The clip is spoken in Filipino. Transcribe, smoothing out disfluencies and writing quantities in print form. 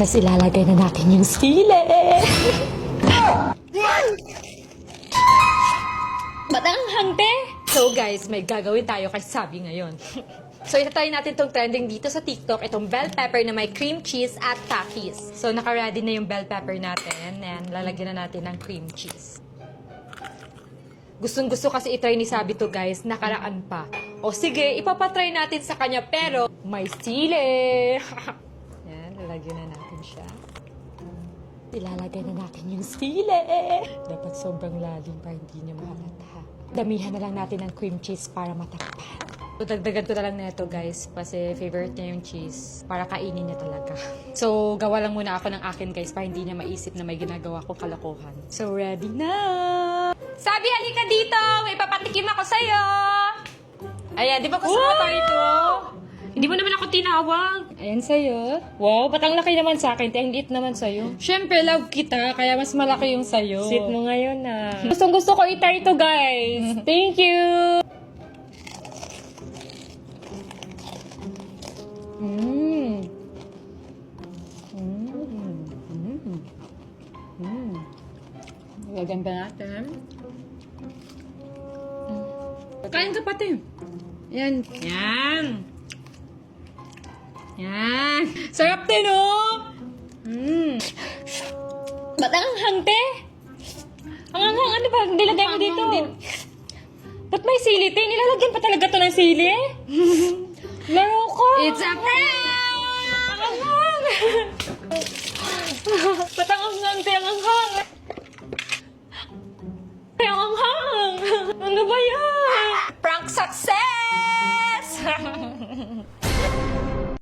Tapos ilalagay na natin yung sili. Ba't ang hante? So guys, may gagawin tayo kasi sabi ngayon. So itatry natin itong trending dito sa TikTok, itong bell pepper na may cream cheese at takis. So naka-ready na yung bell pepper natin and lalagyan na natin ng cream cheese. Gustong-gusto kasi itry ni Sabi to guys, nakaraan pa. O sige, ipapatry natin sa kanya pero may sili. Yan, lalagyan na natin siya. Ilalagay na natin yung sili. Dapat sobrang lalim para hindi niya mahalata. Damihan na lang natin ng cream cheese para matakpan. So, dagdagan ko na lang nito guys kasi favorite niya yung cheese para kainin niya talaga. So, gawa lang muna ako ng akin guys para hindi niya maisip na may ginagawa kong kalokohan. So, ready na! Sabi, halika dito! May papatikim ako sa'yo! Ayan, di ba kasama tayo ito? Hindi mo naman ako tinawag. Ayan sa'yo. Wow, ba't ang laki naman sa akin? Ang liit naman sa'yo. Siyempre, love kita, kaya mas malaki yung sa'yo. Sweet mo ngayon ah. Gustong gusto ko itry ito guys. Thank you! Lagyan ba natin? Kain ka pati. Yan. Yan. Yan. Sarap din, oh! Ba't ang hante? Ang hanghang, ano ba? Nilagay mo dito. Ba't may sili? Nilalagyan pa talaga to ng sili? Laro ko. It's a prank! Ang hanghang! Ba't ang hanghang? Ang hanghang! Ang hanghang! Ano ba yan? Prank success!